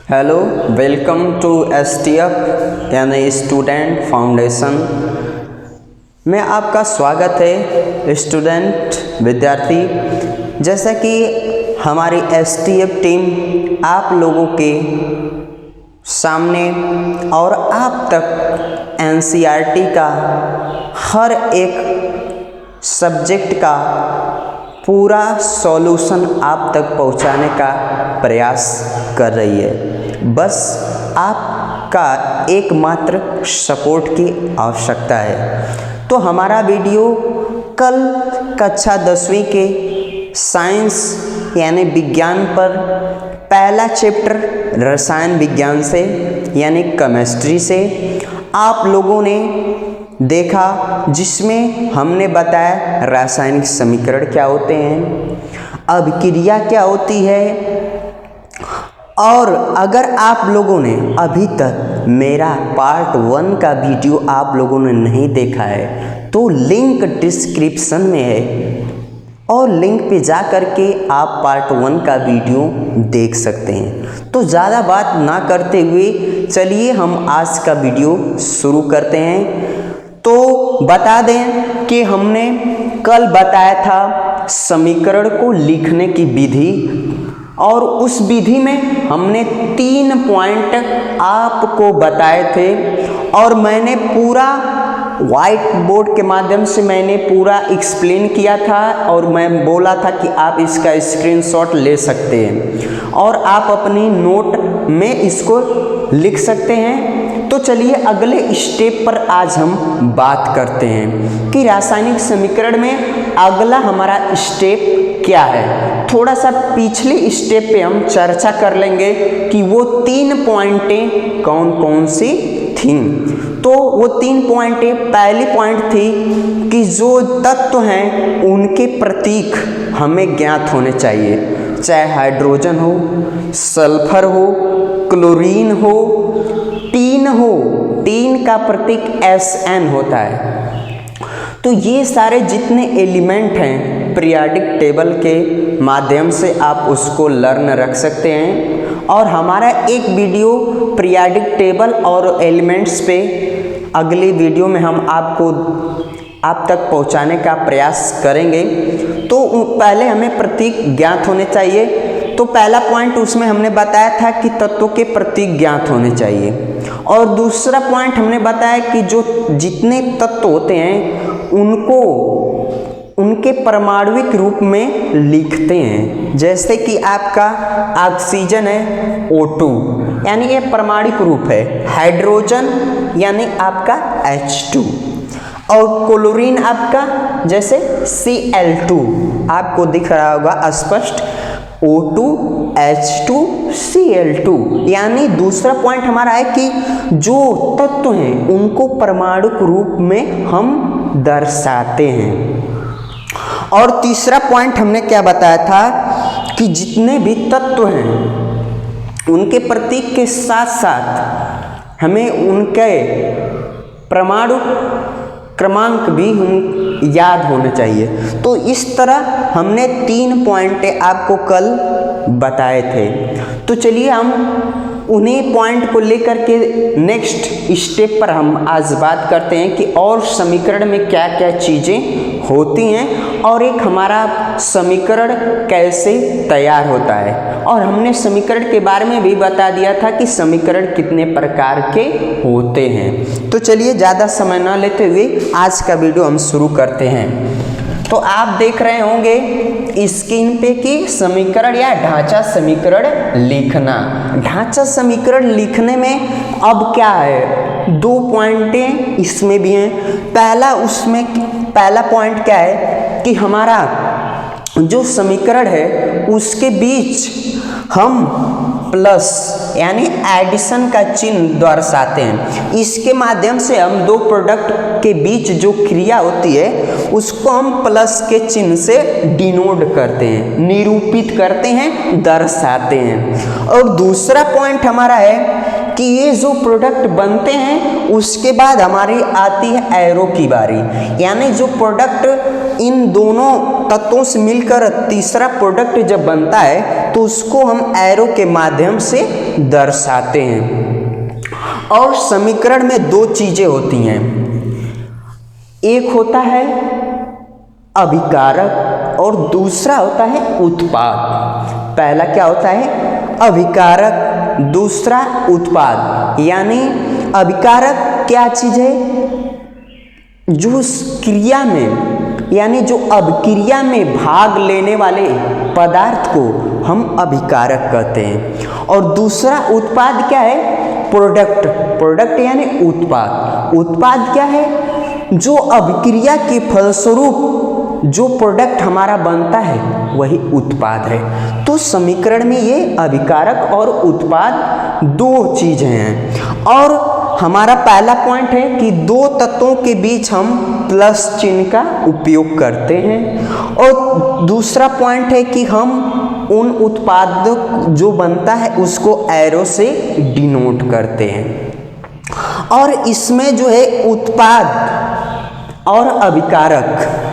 Hello, welcome to STF यानी student foundation में आपका स्वागत है स्टूडेंट विद्यार्थी। जैसा कि हमारी STF टीम आप लोगों के सामने और आप तक NCERT का हर एक सब्जेक्ट का पूरा सॉल्यूशन आप तक पहुंचाने का प्रयास कर रही है। बस आपका एकमात्र सपोर्ट की आवश्यकता है। तो हमारा वीडियो कल कक्षा 10वीं के साइंस यानी विज्ञान पर पहला चैप्टर रसायन विज्ञान से यानी केमिस्ट्री से आप लोगों ने देखा, जिसमें हमने बताया रासायनिक समीकरण क्या होते हैं, अभिक्रिया क्या होती है। और अगर आप लोगों ने अभी तक मेरा पार्ट 1 का वीडियो आप लोगों ने नहीं देखा है तो लिंक डिस्क्रिप्शन में है और लिंक पे जा कर के आप पार्ट 1 का वीडियो देख सकते हैं। तो ज़्यादा बात ना करते हुए चलिए हम आज का वीडियो शुरू करते हैं। तो बता दें कि हमने कल बताया था समीकरण को लिखने की विधि, और उस विधि में हमने 3 पॉइंट आपको बताए थे और मैंने पूरा व्हाइट बोर्ड के माध्यम से मैंने पूरा एक्सप्लेन किया था और मैं बोला था कि आप इसका स्क्रीनशॉट ले सकते हैं और आप अपनी नोट में इसको लिख सकते हैं। तो चलिए अगले स्टेप पर आज हम बात करते हैं कि रासायनिक समीकरण में अगला हमारा स्टेप क्या है। थोड़ा सा पिछले स्टेप पे हम चर्चा कर लेंगे कि वो 3 पॉइंटें कौन कौन सी थी। तो वो 3 पॉइंटें, पहली पॉइंट थी कि जो तत्व हैं उनके प्रतीक हमें ज्ञात होने चाहिए, चाहे हाइड्रोजन हो, सल्फर हो, क्लोरीन हो, टीन हो। टीन का प्रतीक Sn होता है। तो ये सारे जितने एलिमेंट हैं पीरियोडिक टेबल के माध्यम से आप उसको लर्न रख सकते हैं। और हमारा एक वीडियो पीरियोडिक टेबल और एलिमेंट्स पे अगली वीडियो में हम आप तक पहुंचाने का प्रयास करेंगे। तो पहले हमें प्रतीक ज्ञात होने चाहिए। तो पहला पॉइंट उसमें हमने बताया था कि तत्वों के प्रतीक ज्ञात होने चाहिए। और दूसरा पॉइंट हमने बताया कि जो जितने तत्व होते हैं उनको उनके परमाणुविक रूप में लिखते हैं। जैसे कि आपका ऑक्सीजन है O2 यानी ये परमाणुविक रूप है, हाइड्रोजन यानी आपका H2 और क्लोरीन आपका जैसे Cl2 आपको दिख रहा होगा स्पष्ट, O2 H2 Cl2। यानी दूसरा पॉइंट हमारा है कि जो तत्व हैं उनको परमाणुक रूप में हम दर्शाते हैं। और तीसरा पॉइंट हमने क्या बताया था कि जितने भी तत्व हैं उनके प्रतीक के साथ साथ हमें उनके परमाणु क्रमांक भी याद होने चाहिए। तो इस तरह हमने 3 पॉइंट आपको कल बताए थे। तो चलिए हम उन्हीं पॉइंट को लेकर के नेक्स्ट स्टेप पर हम आज बात करते हैं कि और समीकरण में क्या क्या चीज़ें होती हैं और एक हमारा समीकरण कैसे तैयार होता है। और हमने समीकरण के बारे में भी बता दिया था कि समीकरण कितने प्रकार के होते हैं। तो चलिए ज़्यादा समय ना लेते हुए आज का वीडियो हम शुरू करते हैं। तो आप देख रहे होंगे स्क्रीन पे कि समीकरण या ढांचा समीकरण लिखना। ढांचा समीकरण लिखने में अब क्या है, 2 पॉइंटें इसमें भी हैं। पहला पॉइंट क्या है कि हमारा जो समीकरण है उसके बीच हम प्लस यानी एडिशन का चिन्ह दर्शाते हैं। इसके माध्यम से हम 2 प्रोडक्ट के बीच जो क्रिया होती है उसको हम प्लस के चिन्ह से डिनोट करते हैं, निरूपित करते हैं, दर्शाते हैं। और दूसरा पॉइंट हमारा है कि ये जो प्रोडक्ट बनते हैं उसके बाद हमारी आती है एरो की बारी, यानी जो प्रोडक्ट इन दोनों तत्वों से मिलकर तीसरा प्रोडक्ट जब बनता है तो उसको हम एरो के माध्यम से दर्शाते हैं। और समीकरण में दो चीजें होती हैं, एक होता है अभिकारक और दूसरा होता है उत्पाद। पहला क्या होता है? अभिकारक, दूसरा उत्पाद। यानी अभिकारक क्या चीज है? जो उस क्रिया में, यानी जो अभिक्रिया में भाग लेने वाले पदार्थ को हम अभिकारक कहते हैं। और दूसरा उत्पाद क्या है? प्रोडक्ट। प्रोडक्ट यानी उत्पाद। उत्पाद क्या है? जो अभिक्रिया के फलस्वरूप जो प्रोडक्ट हमारा बनता है वही उत्पाद है। तो समीकरण में ये अभिकारक और उत्पाद दो चीजें हैं। और हमारा पहला पॉइंट है कि दो तत्वों के बीच हम प्लस चिन्ह का उपयोग करते हैं। और दूसरा पॉइंट है कि हम उन उत्पाद जो बनता है उसको एरो से डिनोट करते हैं। और इसमें जो है उत्पाद और अभिकारक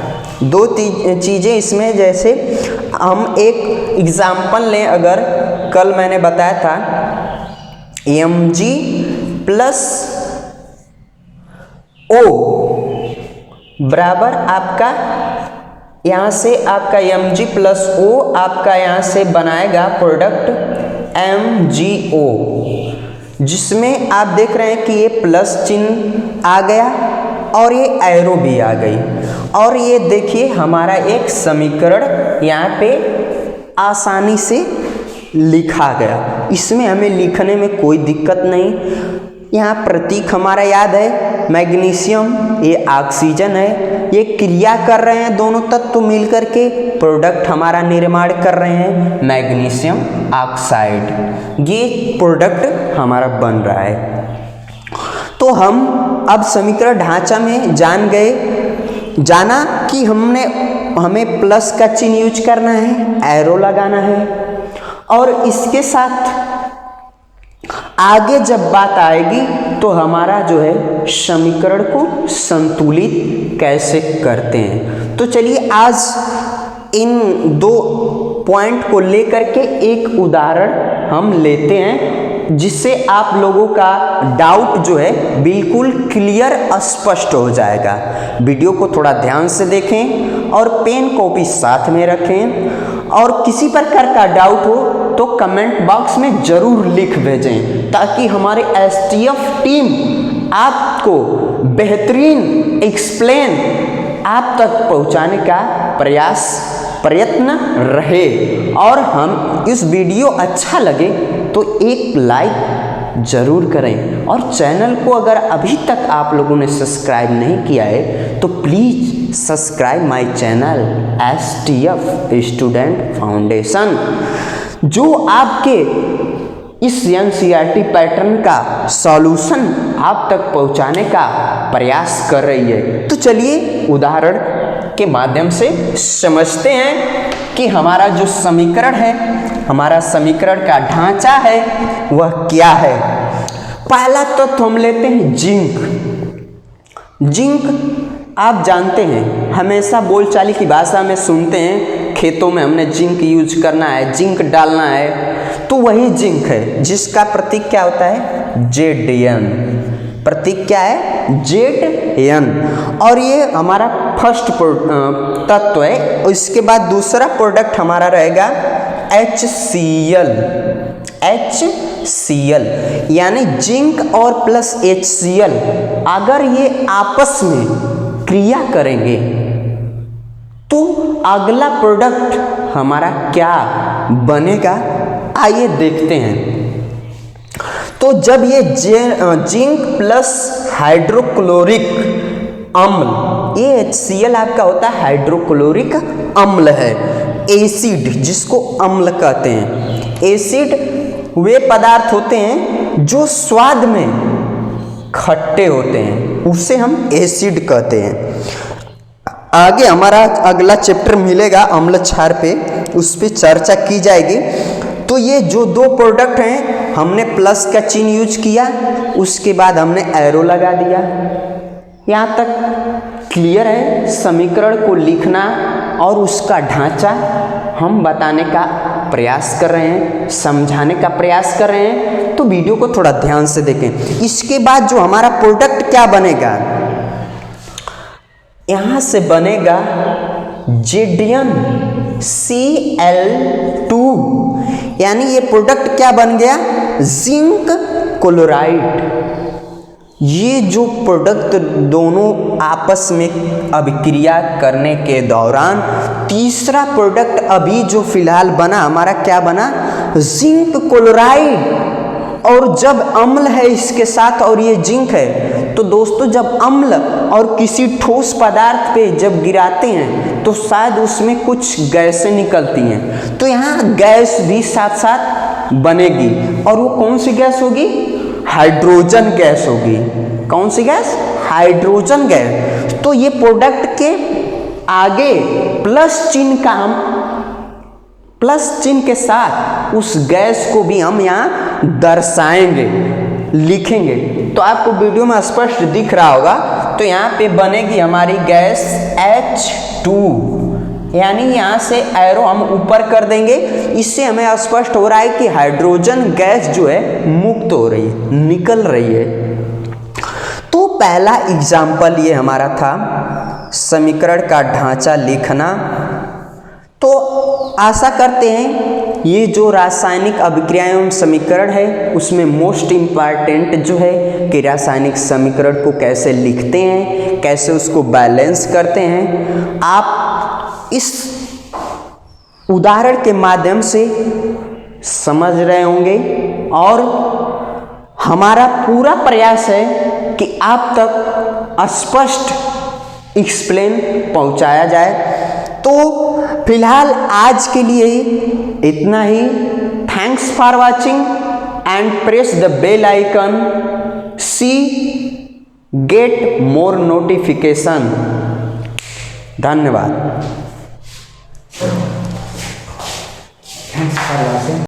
दो चीज़ें इसमें, जैसे हम एक एग्जाम्पल लें, अगर कल मैंने बताया था Mg प्लस O बराबर आपका यहाँ से आपका Mg प्लस O आपका यहाँ से बनाएगा प्रोडक्ट MgO, जिसमें आप देख रहे हैं कि ये प्लस चिन्ह आ गया और ये एरो भी आ गई। और ये देखिए हमारा एक समीकरण यहाँ पे आसानी से लिखा गया। इसमें हमें लिखने में कोई दिक्कत नहीं। यहाँ प्रतीक हमारा याद है, मैग्नीशियम, ये ऑक्सीजन है, ये क्रिया कर रहे हैं दोनों तत्व मिलकर के, प्रोडक्ट हमारा निर्माण कर रहे हैं मैग्नीशियम ऑक्साइड। ये प्रोडक्ट हमारा बन रहा है। तो हम अब समीकरण ढांचा में जाना कि हमें प्लस का चिन्ह यूज करना है, एरो लगाना है। और इसके साथ आगे जब बात आएगी तो हमारा जो है समीकरण को संतुलित कैसे करते हैं। तो चलिए आज इन दो पॉइंट को लेकर के एक उदाहरण हम लेते हैं, जिससे आप लोगों का डाउट जो है बिल्कुल क्लियर स्पष्ट हो जाएगा। वीडियो को थोड़ा ध्यान से देखें और पेन कॉपी साथ में रखें। और किसी प्रकार का डाउट हो तो कमेंट बॉक्स में ज़रूर लिख भेजें, ताकि हमारे एसटीएफ टीम आपको बेहतरीन एक्सप्लेन आप तक पहुंचाने का प्रयत्न रहे। और हम इस वीडियो अच्छा लगे तो एक लाइक ज़रूर करें। और चैनल को अगर अभी तक आप लोगों ने सब्सक्राइब नहीं किया है तो please subscribe my channel STF student foundation, जो आपके इस एनसीईआरटी पैटर्न का सॉल्यूशन आप तक पहुंचाने का प्रयास कर रही है। तो चलिए उदाहरण के माध्यम से समझते हैं कि हमारा जो समीकरण है, हमारा समीकरण का ढांचा है वह क्या है। पहला तत्व हम लेते हैं जिंक। जिंक आप जानते हैं, हमेशा बोलचाली की भाषा में सुनते हैं, खेतों में हमने जिंक यूज करना है, जिंक डालना है, तो वही जिंक है जिसका प्रतीक क्या होता है? Zn। प्रतीक क्या है? Zn। और ये हमारा फर्स्ट तत्व है। इसके बाद दूसरा प्रोडक्ट हमारा रहेगा HCl। HCl यानी जिंक और प्लस HCl अगर ये आपस में क्रिया करेंगे तो अगला प्रोडक्ट हमारा क्या बनेगा, आइए देखते हैं। तो जब ये जिंक प्लस हाइड्रोक्लोरिक अम्ल, ये HCl आपका होता है हाइड्रोक्लोरिक अम्ल है, एसिड जिसको अम्ल कहते हैं। एसिड वे पदार्थ होते हैं जो स्वाद में खट्टे होते हैं, उसे हम एसिड कहते हैं। आगे हमारा अगला चैप्टर मिलेगा अम्ल क्षार पे, उस पर चर्चा की जाएगी। तो ये जो दो प्रोडक्ट हैं, हमने प्लस का चिन्ह यूज किया, उसके बाद हमने एरो लगा दिया। यहाँ तक क्लियर है। समीकरण को लिखना और उसका ढांचा हम बताने का प्रयास कर रहे हैं, समझाने का प्रयास कर रहे हैं, तो वीडियो को थोड़ा ध्यान से देखें। इसके बाद जो हमारा प्रोडक्ट क्या बनेगा, यहां से बनेगा ZnCl2, यानी ये प्रोडक्ट क्या बन गया, जिंक क्लोराइड। ये जो प्रोडक्ट दोनों आपस में अभिक्रिया करने के दौरान तीसरा प्रोडक्ट अभी जो फिलहाल बना हमारा, क्या बना, जिंक क्लोराइड। और जब अम्ल है इसके साथ और ये जिंक है, तो दोस्तों जब अम्ल और किसी ठोस पदार्थ पे जब गिराते हैं तो शायद उसमें कुछ गैसें निकलती हैं, तो यहाँ गैस भी साथ साथ बनेगी। और वो कौन सी गैस होगी, हाइड्रोजन गैस होगी। कौन सी गैस, हाइड्रोजन गैस। तो ये प्रोडक्ट के आगे प्लस चिन्ह का हम प्लस चिन्ह के साथ उस गैस को भी हम यहाँ दर्शाएंगे, लिखेंगे। तो आपको वीडियो में स्पष्ट दिख रहा होगा। तो यहाँ पे बनेगी हमारी गैस H2, यानी यहाँ से एरो हम ऊपर कर देंगे। इससे हमें स्पष्ट हो रहा है कि हाइड्रोजन गैस जो है मुक्त हो रही है, निकल रही है। तो पहला एग्जाम्पल ये हमारा था, समीकरण का ढांचा लिखना। तो आशा करते हैं ये जो रासायनिक अभिक्रिया एवं समीकरण है उसमें मोस्ट इम्पॉर्टेंट जो है कि रासायनिक समीकरण को कैसे लिखते हैं, कैसे उसको बैलेंस करते हैं, आप इस उदाहरण के माध्यम से समझ रहे होंगे। और हमारा पूरा प्रयास है कि आप तक स्पष्ट एक्सप्लेन पहुंचाया जाए। तो फिलहाल आज के लिए इतना ही। Thanks for watching and press the bell icon, see get more notification. धन्यवाद।